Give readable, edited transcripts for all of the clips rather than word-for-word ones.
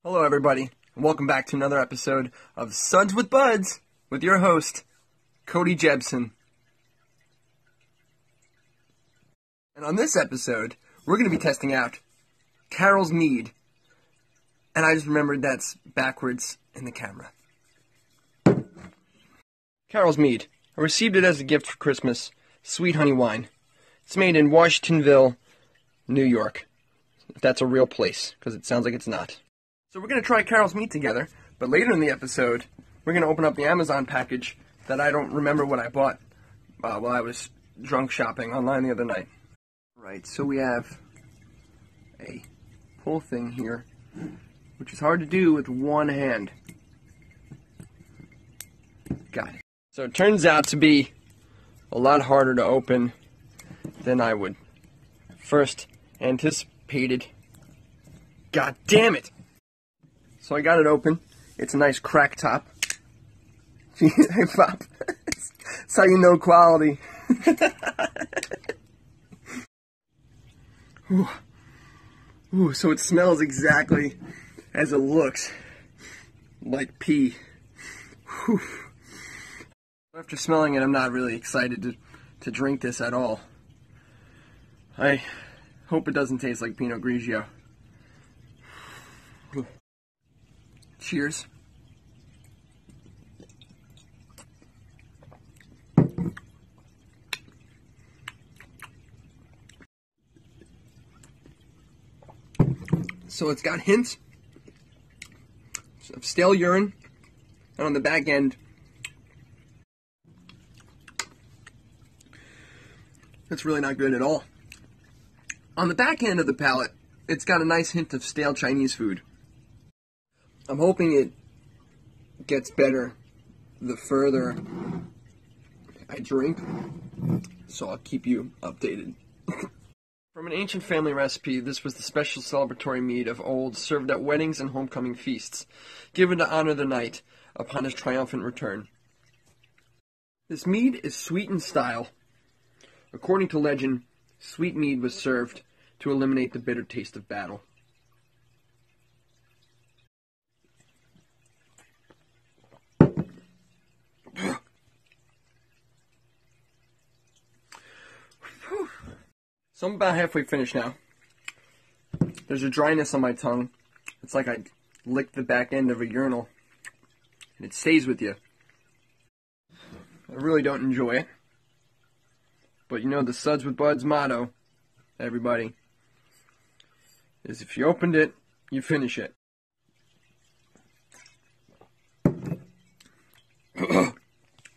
Hello everybody, and welcome back to another episode of Suds with Buds with your host, Cody Jebson. And on this episode, we're going to be testing out Carol's Mead. And I just remembered that's backwards in the camera. Carol's Mead. I received it as a gift for Christmas. Sweet honey wine. It's made in Washingtonville, New York. If that's a real place, because it sounds like it's not. So we're going to try Carol's Mead together, but later in the episode, we're going to open up the Amazon package that I don't remember what I bought while I was drunk shopping online the other night. Right, so we have a pull thing here, which is hard to do with one hand. Got it. So it turns out to be a lot harder to open than I would first anticipated. God damn it! So I got it open. It's a nice crack top. Hey, Pop. That's how you know quality. Ooh, so it smells exactly as it looks. Like pee. Whew. After smelling it, I'm not really excited to drink this at all. I hope it doesn't taste like Pinot Grigio. Cheers. So it's got hints of stale urine, and on the back end, it's really not good at all. On the back end of the palate, it's got a nice hint of stale Chinese food. I'm hoping it gets better the further I drink, so I'll keep you updated. From an ancient family recipe, this was the special celebratory mead of old served at weddings and homecoming feasts, given to honor the knight upon his triumphant return. This mead is sweet in style. According to legend, sweet mead was served to eliminate the bitter taste of battle. So I'm about halfway finished now. There's a dryness on my tongue. It's like I licked the back end of a urinal. And it stays with you. I really don't enjoy it. But you know the Suds with Buds motto, everybody, is if you opened it, you finish it.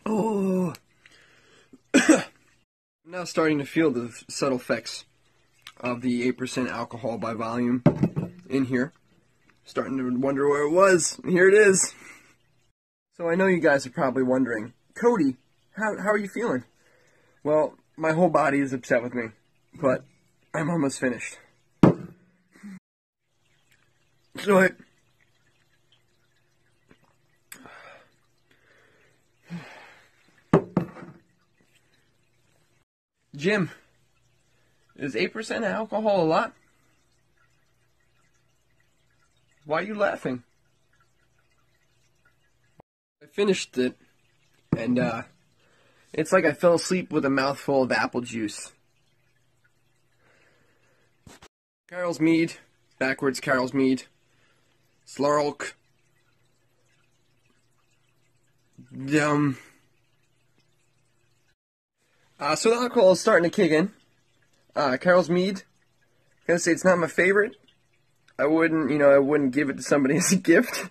Oh. I'm now starting to feel the subtle effects of the 8% alcohol by volume in here. Starting to wonder where it was. Here it is. So I know you guys are probably wondering, Cody, how are you feeling? Well, my whole body is upset with me, but I'm almost finished. So Jim, is 8% alcohol a lot? Why are you laughing? I finished it, and it's like I fell asleep with a mouthful of apple juice. Carol's Mead, backwards Carol's Mead, Slurlk, so the alcohol is starting to kick in. Carol's Mead, I'm gonna say it's not my favorite. I wouldn't give it to somebody as a gift.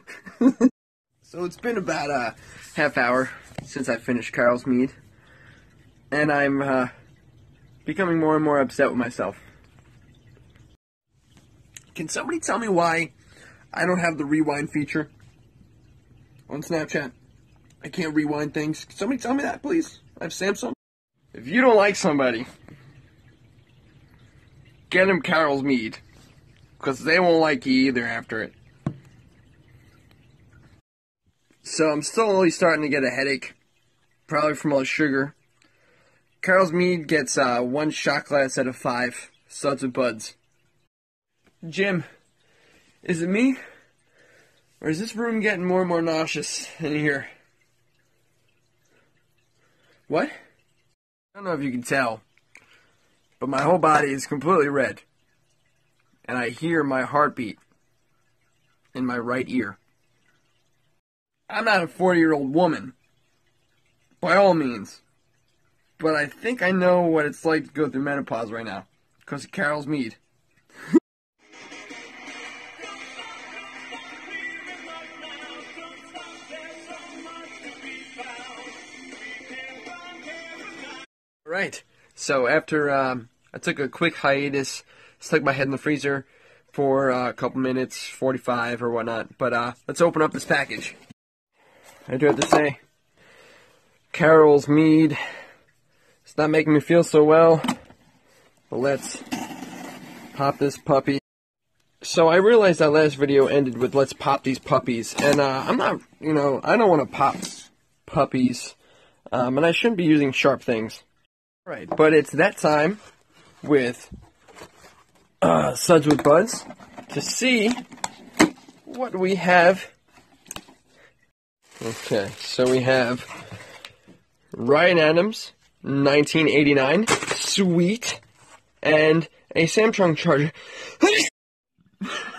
So it's been about a half hour since I finished Carol's Mead, and I'm becoming more and more upset with myself. Can somebody tell me why I don't have the rewind feature on Snapchat? I can't rewind things. Can somebody tell me that, please? I have Samsung. If you don't like somebody, get him Carol's Mead, because they won't like you either after it. So I'm slowly starting to get a headache, probably from all the sugar. Carol's Mead gets 1 shot glass out of 5 Suds with Buds. Jim, is it me? Or is this room getting more and more nauseous in here? What? I don't know if you can tell, but my whole body is completely red. And I hear my heartbeat in my right ear. I'm not a 40-year-old woman, by all means. But I think I know what it's like to go through menopause right now, because of Carol's mead. Right, so after I took a quick hiatus, stuck my head in the freezer for a couple minutes, 45 or whatnot, but let's open up this package. I do have to say, Carol's mead, it's not making me feel so well, but let's pop this puppy. So I realized that last video ended with let's pop these puppies, and I'm not, I don't want to pop puppies, and I shouldn't be using sharp things. Right, but it's that time with Suds with Buds to see what we have. Okay, so we have Ryan Adams, 1989, sweet, and a Samsung charger.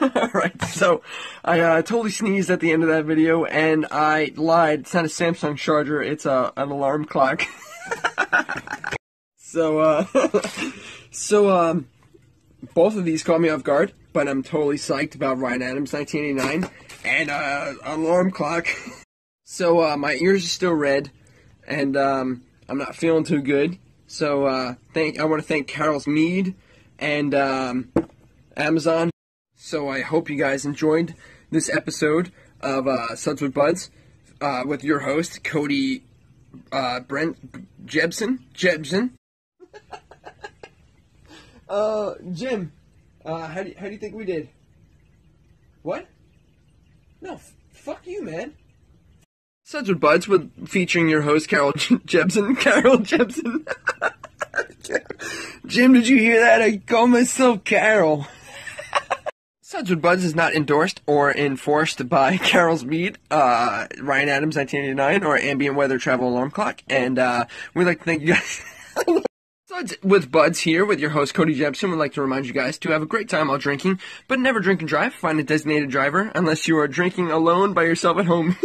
Alright, so I totally sneezed at the end of that video, and I lied. It's not a Samsung charger, it's an alarm clock. So both of these caught me off guard, but I'm totally psyched about Ryan Adams, 1989, and alarm clock. So my ears are still red, and I'm not feeling too good. So I want to thank Carol's Mead and Amazon. So I hope you guys enjoyed this episode of Suds with Buds with your host Cody Jebson. Jim, how do you think we did? What? No, fuck you, man. Suds with Buds featuring your host Carol Jebson. Carol Jebson. Jim, did you hear that? I call myself Carol. Suds with Buds is not endorsed or enforced by Carol's Mead, Ryan Adams 1989, or Ambient Weather Travel Alarm Clock, and we'd like to thank you guys. Suds with Buds here with your host Cody Jebson. Would like to remind you guys to have a great time while drinking, but never drink and drive. Find a designated driver unless you are drinking alone by yourself at home.